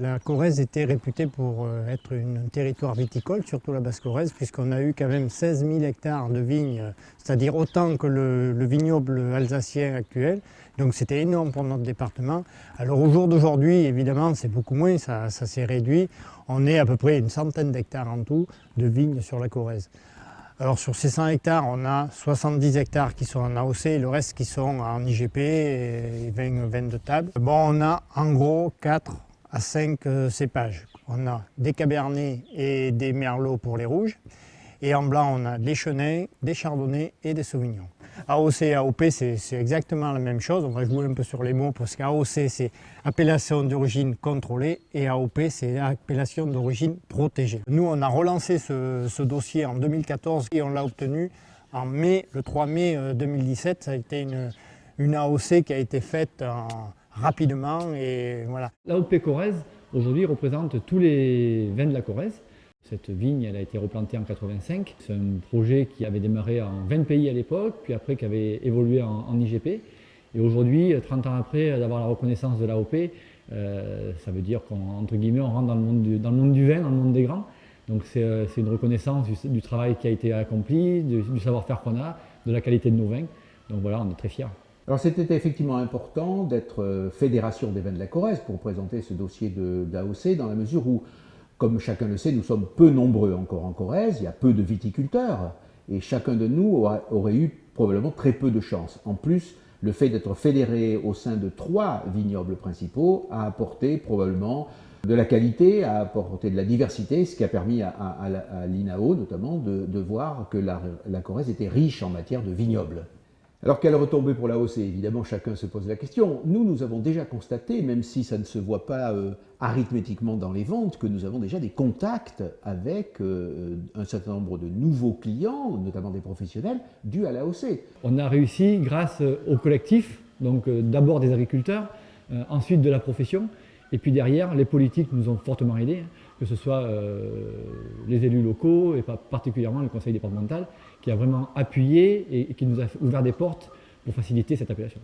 La Corrèze était réputée pour être un territoire viticole, surtout la Basse-Corrèze, puisqu'on a eu quand même 16 000 hectares de vignes, c'est-à-dire autant que le vignoble alsacien actuel. Donc c'était énorme pour notre département. Alors au jour d'aujourd'hui, évidemment, c'est beaucoup moins, ça s'est réduit. On est à peu près une centaine d'hectares en tout de vignes sur la Corrèze. Alors sur ces 100 hectares, on a 70 hectares qui sont en AOC et le reste qui sont en IGP et 20 de table. Bon, on a en gros 4 à 5 cépages. On a des cabernets et des merlots pour les rouges. Et en blanc, on a des chenins, des chardonnays et des sauvignons. AOC et AOP, c'est exactement la même chose. On va jouer un peu sur les mots parce qu'AOC, c'est appellation d'origine contrôlée et AOP, c'est appellation d'origine protégée. Nous, on a relancé ce dossier en 2014 et on l'a obtenu en mai, le 3 mai 2017. Ça a été une AOC qui a été faite rapidement et voilà. L'AOP Corrèze, aujourd'hui, représente tous les vins de la Corrèze. Cette vigne, elle a été replantée en 85. C'est un projet qui avait démarré en 20 pays à l'époque, puis après qui avait évolué en IGP. Et aujourd'hui, 30 ans après d'avoir la reconnaissance de l'AOP, ça veut dire qu'entre guillemets, on rentre dans le monde du vin, dans le monde des grands. Donc c'est une reconnaissance du travail qui a été accompli, du savoir-faire qu'on a, de la qualité de nos vins. Donc voilà, on est très fiers. Alors c'était effectivement important d'être fédération des vins de la Corrèze pour présenter ce dossier d'AOC dans la mesure où, comme chacun le sait, nous sommes peu nombreux encore en Corrèze, il y a peu de viticulteurs et chacun de nous aurait eu probablement très peu de chance. En plus, le fait d'être fédéré au sein de 3 vignobles principaux a apporté probablement de la qualité, a apporté de la diversité, ce qui a permis à l'INAO notamment de voir que la Corrèze était riche en matière de vignobles. Alors quelle retombée pour l'AOC? Évidemment, chacun se pose la question. Nous avons déjà constaté, même si ça ne se voit pas arithmétiquement dans les ventes, que nous avons déjà des contacts avec un certain nombre de nouveaux clients, notamment des professionnels, dus à l'AOC. On a réussi grâce au collectif, donc d'abord des agriculteurs, ensuite de la profession, et puis derrière, les politiques nous ont fortement aidés, que ce soit les élus locaux, et particulièrement le conseil départemental, qui a vraiment appuyé et qui nous a ouvert des portes pour faciliter cette appellation.